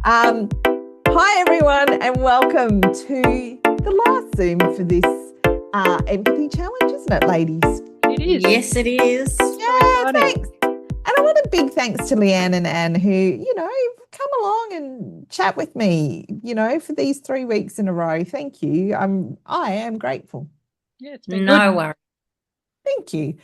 Um, Hi, everyone, and welcome to the last Zoom for this empathy challenge, isn't it, ladies? It is. Yes, it is. Yeah, thanks. And I want a big thanks to Leanne and Anne who, come along and chat with me, for these 3 weeks in a row. Thank you. I am grateful. Yeah, it's been No good. worries. Thank you.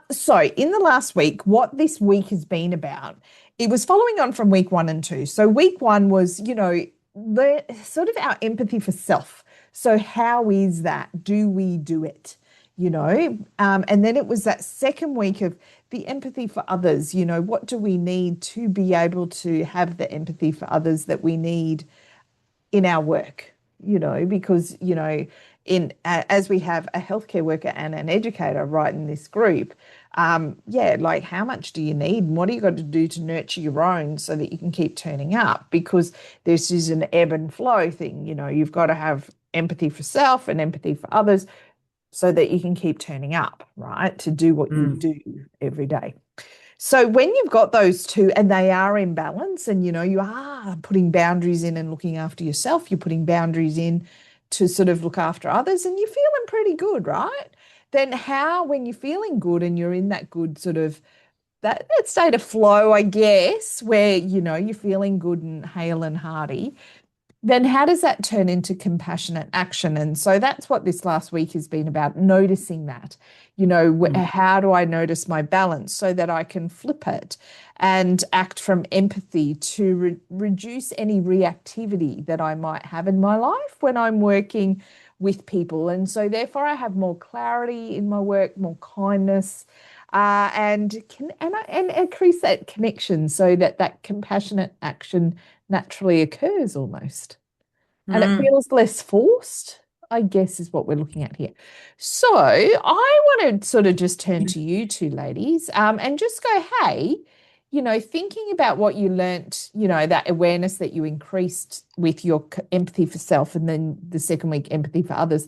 So in the last week, what this week has been about, it was following on from week 1 and 2. So week 1 was, the sort of our empathy for self. So how is that? Do we do it? And then it was that second week of the empathy for others. What do we need to be able to have the empathy for others that we need in our work? Because, as we have a healthcare worker and an educator right in this group, like how much do you need and what do you got to do to nurture your own so that you can keep turning up? Because this is an ebb and flow thing. You've got to have empathy for self and empathy for others so that you can keep turning up, right? To do what you do every day. So when you've got those two and they are in balance and, you are putting boundaries in and looking after yourself, you're putting boundaries in to sort of look after others and you're feeling pretty good, right? Then how, when you're feeling good and you're in that good sort of that state of flow, I guess, where, you're feeling good and hale and hearty, then how does that turn into compassionate action? And so that's what this last week has been about, noticing that, how do I notice my balance so that I can flip it and act from empathy to reduce any reactivity that I might have in my life when I'm working with people. And so therefore I have more clarity in my work, more kindness, and increase that connection so that compassionate action naturally occurs almost. And it feels less forced, I guess, is what we're looking at here. So I want to sort of just turn to you two ladies, and just go, hey, thinking about what you learnt, that awareness that you increased with your empathy for self and then the second week empathy for others,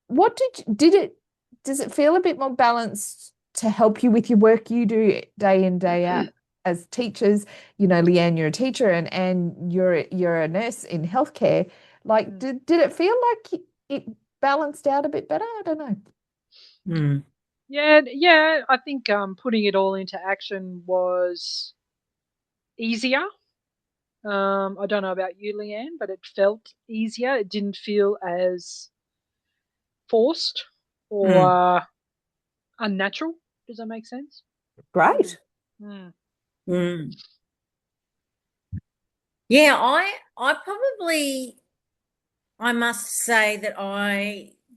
what does it feel a bit more balanced to help you with your work you do day in, day out as teachers? Leanne, you're a teacher and you're a nurse in healthcare. Like, did it feel like it balanced out a bit better? I don't know. Yeah. I think putting it all into action was easier. I don't know about you, Leanne, but it felt easier. It didn't feel as forced or unnatural. Does that make sense? Great. Mm. Yeah, I must say that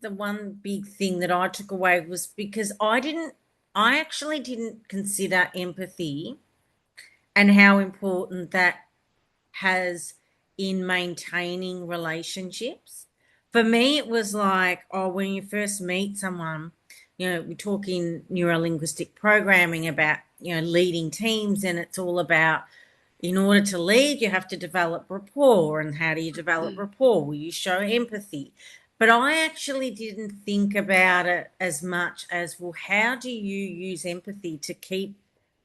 the one big thing that I took away was because I actually didn't consider empathy and how important that has in maintaining relationships. For me, it was like, when you first meet someone, we talk in neurolinguistic programming about, leading teams, and it's all about, in order to lead, you have to develop rapport. And how do you develop rapport? Well, you show empathy. But I actually didn't think about it as much as, well, how do you use empathy to keep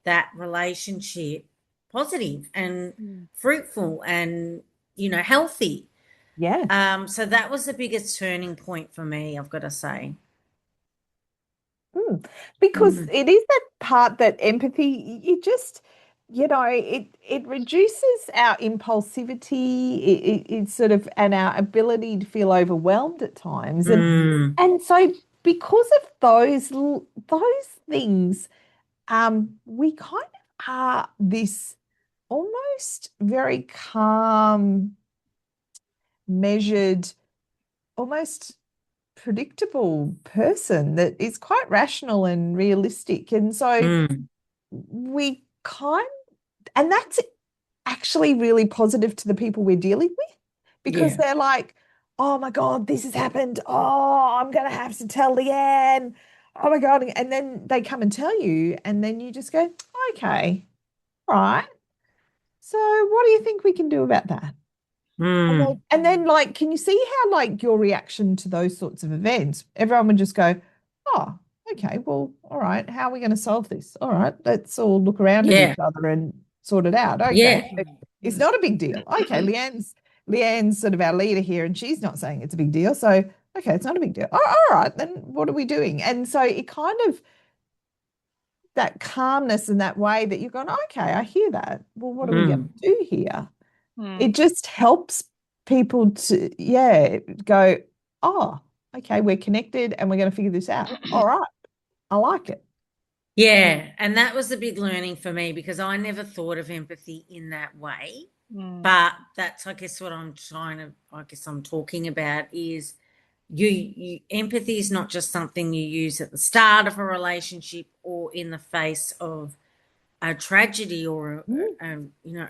that relationship positive and fruitful and, healthy? Yeah. So that was the biggest turning point for me, I've got to say. Because it is that part that empathy, you just, it reduces our impulsivity, it sort of, and our ability to feel overwhelmed at times. And so because of those things, we kind of are this almost very calm, measured, almost predictable person that is quite rational and realistic. And so we kind and that's actually really positive to the people we're dealing with because Yeah. they're like, oh my God, this has happened. Oh, I'm going to have to tell Leanne. Oh my God. And then they come and tell you, and then you just go, okay, all right. So what do you think we can do about that? And then, like, can you see how, like, your reaction to those sorts of events, everyone would just go, oh, okay, well, all right, how are we going to solve this? All right, let's all look around at Yeah. each other and sort it out. Okay. Yeah. It's not a big deal. Okay, Leanne's sort of our leader here, and she's not saying it's a big deal. So, okay, it's not a big deal. Oh, all right, then what are we doing? And so it kind of that calmness and that way that you're going, okay, I hear that. Well, what are we going to do here? It just helps people to, go, oh, okay, we're connected and we're going to figure this out. All right, I like it. Yeah, and that was a big learning for me because I never thought of empathy in that way. But that's, I guess, what I'm talking about is you empathy is not just something you use at the start of a relationship or in the face of a tragedy or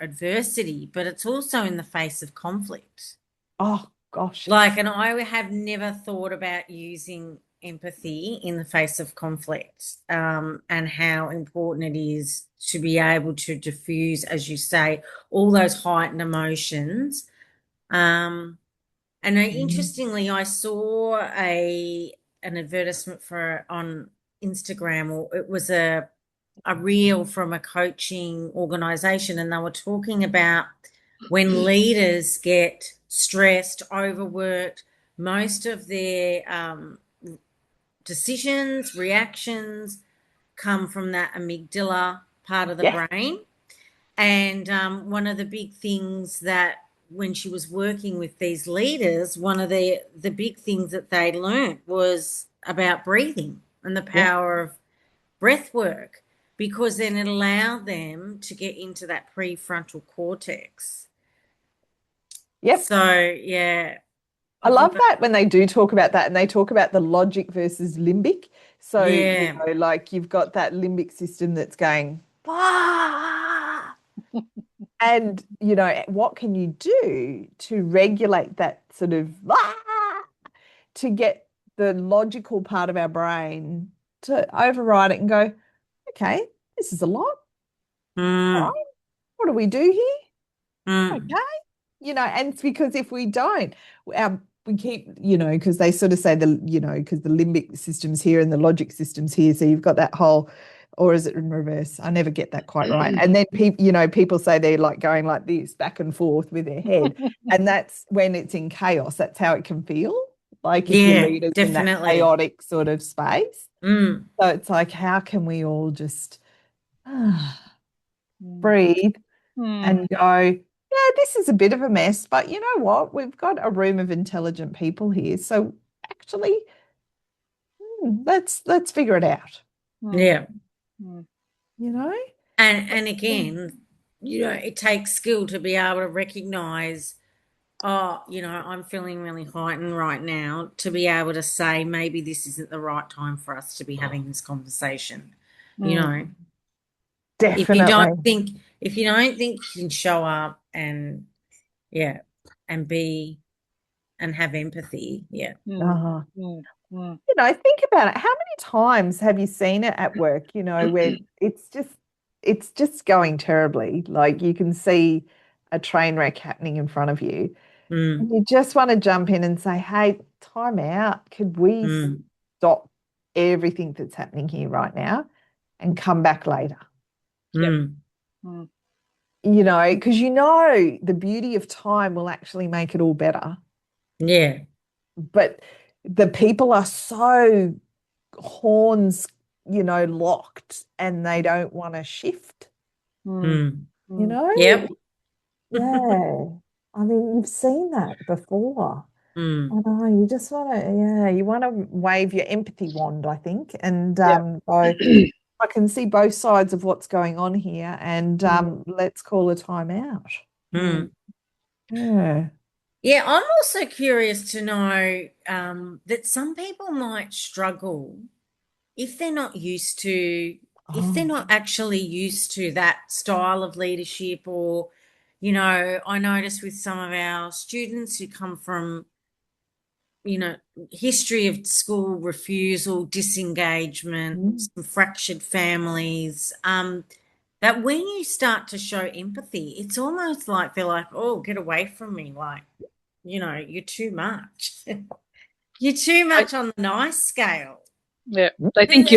adversity, but it's also in the face of conflict. Oh gosh. And I have never thought about using empathy in the face of conflict, and how important it is to be able to diffuse, as you say, all those heightened emotions. And interestingly, I saw an advertisement on Instagram, or it was a reel from a coaching organization, and they were talking about when leaders get stressed, overworked, most of their decisions, reactions come from that amygdala part of the brain. And one of the big things that when she was working with these leaders, one of the big things that they learned was about breathing and the power of breath work, because then it allowed them to get into that prefrontal cortex. Yep. So, yeah. I love that when they do talk about that, and they talk about the logic versus limbic. So, you've got that limbic system that's going, and, what can you do to regulate that sort of, to get the logical part of our brain to override it and go, okay, this is a lot. All right, what do we do here? Okay. And it's because if we don't, we keep, because they sort of say because the limbic system's here and the logic system's here. So you've got that whole, or is it in reverse? I never get that quite right. And then people say they're like going like this back and forth with their head. And that's when it's in chaos. That's how it can feel. Like if your leader's in that chaotic sort of space. So it's like, how can we all just breathe and go, yeah, this is a bit of a mess, but you know what? We've got a room of intelligent people here. So actually, let's figure it out. Yeah. And again, it takes skill to be able to recognize, I'm feeling really heightened right now, to be able to say maybe this isn't the right time for us to be having this conversation. Definitely. If you don't think you can show up and be and have empathy, think about it. How many times have you seen it at work, where it's just going terribly, like you can see a train wreck happening in front of you, and you just want to jump in and say, hey, time out, could we stop everything that's happening here right now and come back later? Because the beauty of time will actually make it all better. Yeah. But the people are so horns, locked, and they don't want to shift. Yep. Yeah. I mean, you've seen that before. I know, you just want to, you want to wave your empathy wand, I think, and I can see both sides of what's going on here, and let's call a time out. Yeah. Yeah, I'm also curious to know that some people might struggle if they're not used to, if they're not actually used to that style of leadership, or, I notice with some of our students who come from, history of school refusal, disengagement, some fractured families, that when you start to show empathy, it's almost like they're like, oh, get away from me. Like, you're too much. You're too much on the nice scale. Yeah. They think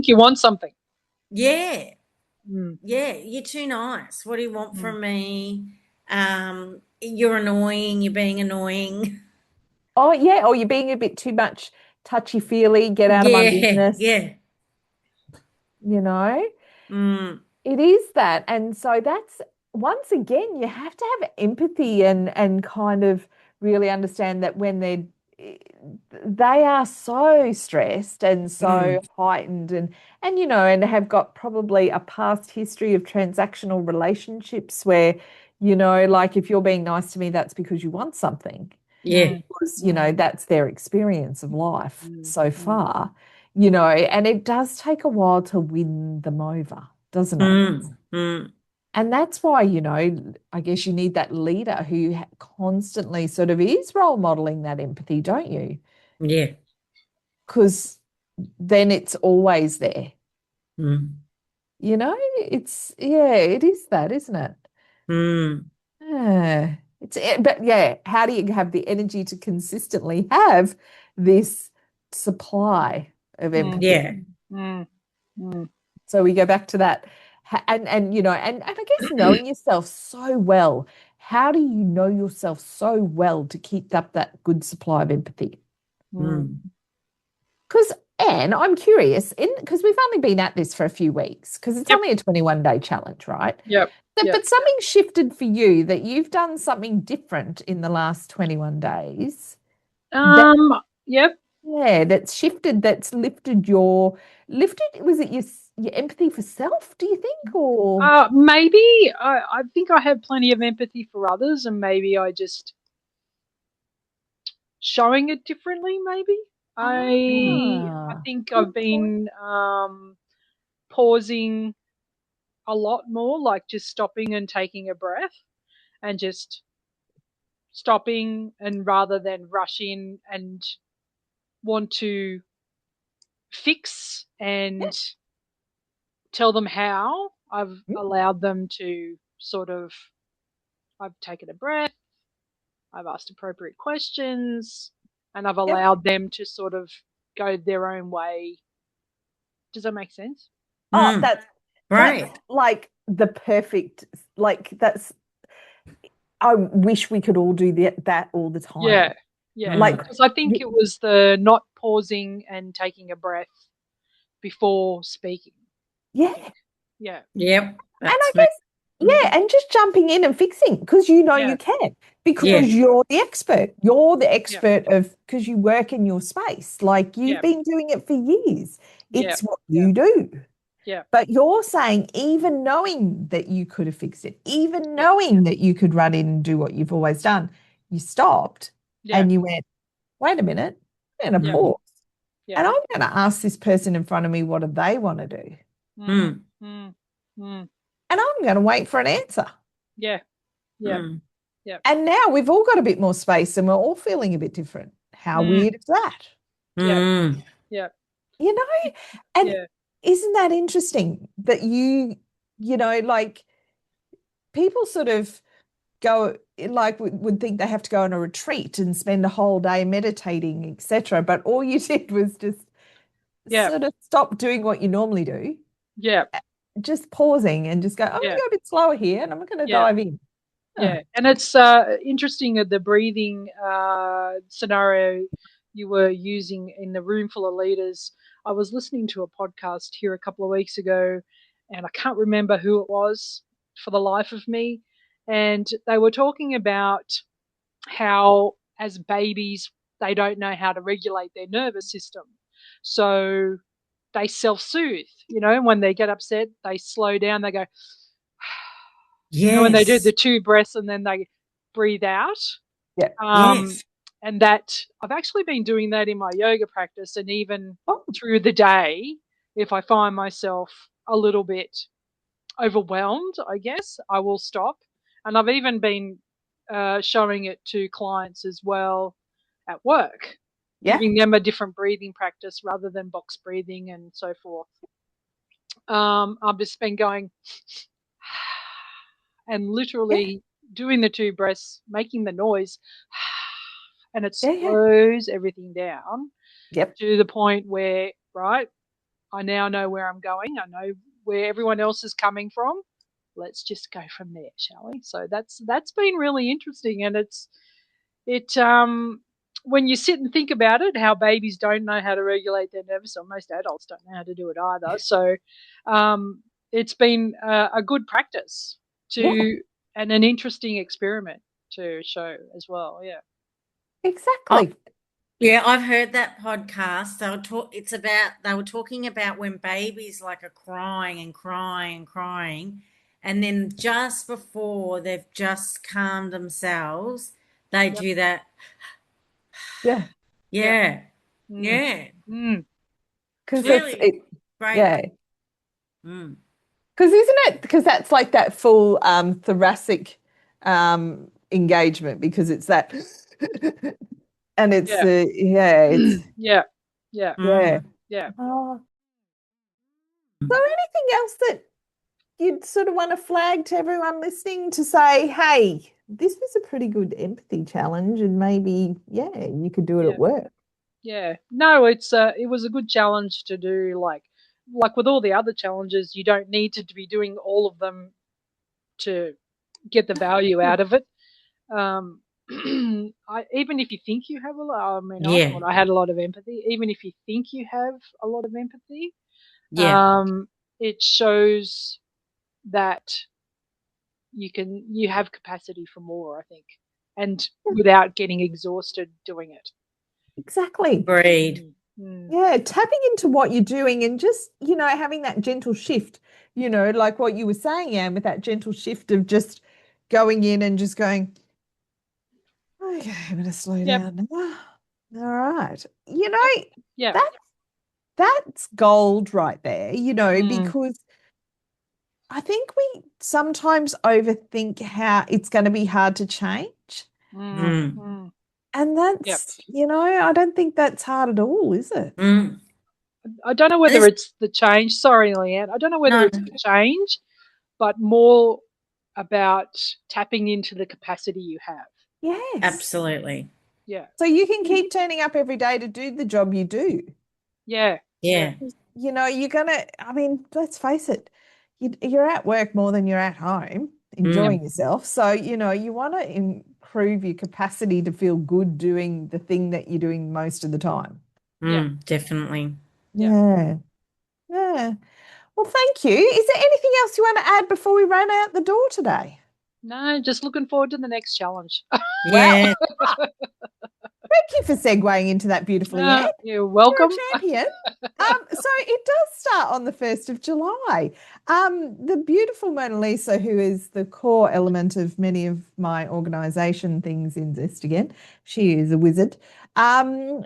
you want something. Yeah. Yeah, you're too nice. What do you want from me? You're annoying, you're being annoying. Oh, yeah. Or you're being a bit too much touchy-feely, get out of my Yeah, business, yeah. you know? Mm, It is that. And so that's once again, you have to have empathy and kind of really understand that when they are so stressed and so mm, heightened and and have got probably a past history of transactional relationships where, like if you're being nice to me, that's because you want something. yeah. Because, Mm, that's their experience of life mm, so mm, far, and it does take a while to win them over, doesn't it? Mm, mm, And that's why, I guess you need that leader who constantly sort of is role modeling that empathy, don't you? yeah. Because then it's always there. Mm, Yeah, it is that, isn't it? mm, Yeah. But yeah, how do you have the energy to consistently have this supply of mm, yeah. empathy? mm, mm. So we go back to that. And I guess knowing yourself so well, how do you know yourself so well to keep up that good supply of empathy? Mm. Mm, Because, Anne, I'm curious, because we've only been at this for a few weeks, because it's Yep. only a 21-day challenge, right? Yep. Yep. But something shifted for you, that you've done something different in the last 21 days. That, Yep. yeah, that's shifted, that's lifted, was it your empathy for self, do you think? Or Maybe I think I have plenty of empathy for others, and maybe I just showing it differently. Maybe I ah, think I've good point. been pausing a lot more, like just stopping and taking a breath, and just stopping, and rather than rush in and want to fix Yeah. and tell them how, I've Mm, allowed them to sort of. I've taken a breath. I've asked appropriate questions, and I've yep. allowed them to sort of go their own way. Does that make sense? Oh, mm. that's Right. like the perfect, like that's I wish we could all do that all the time. Yeah, yeah. Like, Mm, Because I think y- it was the not pausing and taking a breath before speaking. I think. yeah. Yeah, yep. And I That's me. guess, yeah, and just jumping in and fixing because yeah, you can, because Yeah. you're the expert. You're the yeah, expert of because you work in your space. Like you've yeah, been doing it for years. yeah, It's what yeah, you do. yeah, But you're saying, even knowing that you could have fixed it, even yeah, knowing that you could run in and do what you've always done, you stopped yeah, and you went, wait a minute, I'm going to yeah, pause. yeah. And I'm going to ask this person in front of me, what do they want to do? Mm, Mm, mm, mm. And I'm going to wait for an answer. Yeah, yeah, mm, yeah. And now we've all got a bit more space and we're all feeling a bit different. How Mm, weird is that? yeah, mm. yeah, You know, and yeah, isn't that interesting that like people sort of go like would think they have to go on a retreat and spend a whole day meditating, etc. But all you did was just yeah, sort of stop doing what you normally do, yeah, just pausing and just go, I'm going to yeah, go a bit slower here and I'm going to yeah. dive in. Huh. Yeah, and it's interesting the breathing scenario you were using in the room full of leaders. I was listening to a podcast here a couple of weeks ago, and I can't remember who it was for the life of me. And they were talking about how, as babies, they don't know how to regulate their nervous system. So they self soothe, when they get upset, they slow down, they go, when they do the Yes. two breaths and then they breathe out. Yeah. Um, Yes. and that I've actually been doing that in my yoga practice, and even Oh, through the day, if I find myself a little bit overwhelmed, I guess I will stop. And I've even been showing it to clients as well at work, yeah. giving them a different breathing practice rather than box breathing and so forth. I've just been going and Yeah. literally doing the two breaths, making the noise, and it Yeah. Yeah. slows everything down Yep. to the point where, right, I now know where I'm going. I know where everyone else is coming from. let's just go from there, shall we? So that's been really interesting, and it when you sit and think about it, how babies don't know how to regulate their nervous system, most adults don't know how to do it either. So it's been a good practice and an interesting experiment to show as well. Yeah. Exactly. Yeah, I've heard that podcast. They were talking about when babies like are crying and crying and crying, and then just before they've just calmed themselves, they do that. Yeah. Yeah. Mm. Yeah. Mm. Because Really great. yeah. Mm. Because isn't it? Because that's like that full thoracic engagement. Because it's that, and it's Yeah. it's Yeah. Yeah. yeah. Yeah. Oh. So anything else that you'd sort of want to flag to everyone listening to say, hey, this was a pretty good empathy challenge, and maybe you could do it Yeah. at work. Yeah. No, it was a good challenge to do. Like with all the other challenges, you don't need to be doing all of them to get the value out of it. Even if you think you have a lot, I mean, I thought I had a lot of empathy. Even if you think you have a lot of empathy, it shows that you have capacity for more, I think, and without getting exhausted doing it. Exactly. Agreed. Yeah, tapping into what you're doing and just, having that gentle shift, like what you were saying, Anne, with that gentle shift of just going in and just going, okay, I'm going to slow down now. All right. That's gold right there, because I think we sometimes overthink how it's going to be hard to change. And that's, I don't think that's hard at all, is it? I don't know whether it's the change. Sorry, Leanne. I don't know whether it's the change, but more about tapping into the capacity you have. Yes. Absolutely. Yeah. So you can keep turning up every day to do the job you do. Yeah. You're going to, I mean, let's face it, you're at work more than you're at home enjoying yourself. So, you want to improve your capacity to feel good doing the thing that you're doing most of the time. Definitely. Yeah. Well, thank you. Is there anything else you want to add before we run out the door today? No, just looking forward to the next challenge. Yeah. Thank you for segueing into that beautifully, Anne. You're welcome. You're a champion. So it does start on the 1st of July. The beautiful Mona Lisa, who is the core element of many of my organisation things in Zest Again, she is a wizard.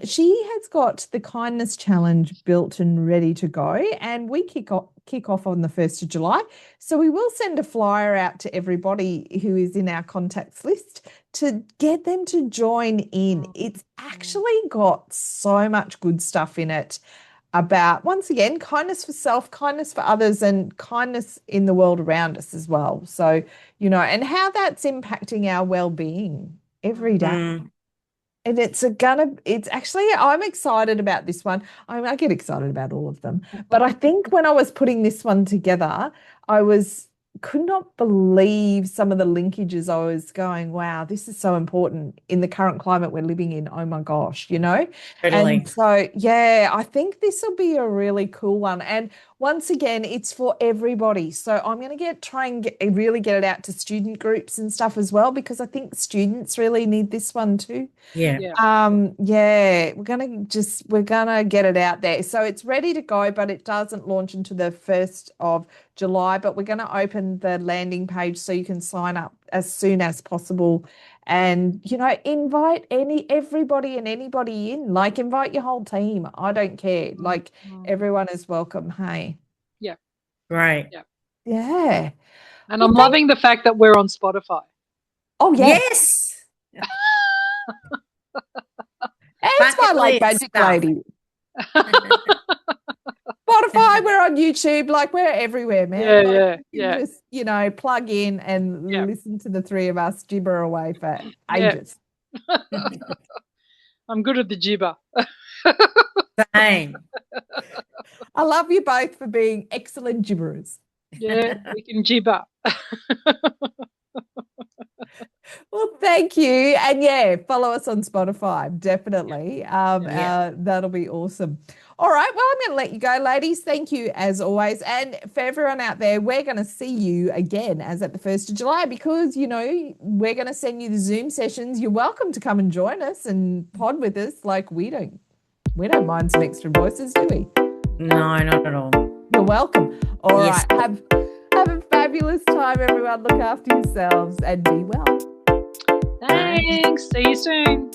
She has got the Kindness Challenge built and ready to go, and we kick off on the 1st of July. So we will send a flyer out to everybody who is in our contacts list to get them to join in. It's actually got so much good stuff in it about, once again, kindness for self, kindness for others, and kindness in the world around us as well. So, and how that's impacting our well-being every day. And I'm excited about this one. I get excited about all of them. But I think when I was putting this one together, could not believe some of the linkages. I was going, wow, this is so important in the current climate we're living in. Oh my gosh, Totally. And so, I think this will be a really cool one. And once again, it's for everybody. So I'm going to really get it out to student groups and stuff as well, because I think students really need this one too. Yeah. We're gonna get it out there. So it's ready to go, but it doesn't launch until the 1st of July. But we're going to open the landing page so you can sign up as soon as possible, and invite everybody and anybody in. Like, invite your whole team. I don't care. Like, everyone is welcome. Hey. Yeah. Great. Yeah. And I'm loving the fact that we're on Spotify. Oh yeah. Yes. It's my like magic lady. Spotify, we're on YouTube, like we're everywhere, man. Just, plug in and listen to the three of us gibber away for ages. I'm good at the gibber. Same. I love you both for being excellent gibberers. Yeah, we can gibber. Well, thank you. And yeah, follow us on Spotify, definitely. Yeah. That'll be awesome. All right. Well, I'm going to let you go, ladies. Thank you as always. And for everyone out there, we're going to see you again as at the 1st of July because, we're going to send you the Zoom sessions. You're welcome to come and join us and pod with us. Like we don't mind some extra voices, do we? No, not at all. You're welcome. All Yes. right. Have a fabulous time, everyone. Look after yourselves and be well. Thanks. See you soon.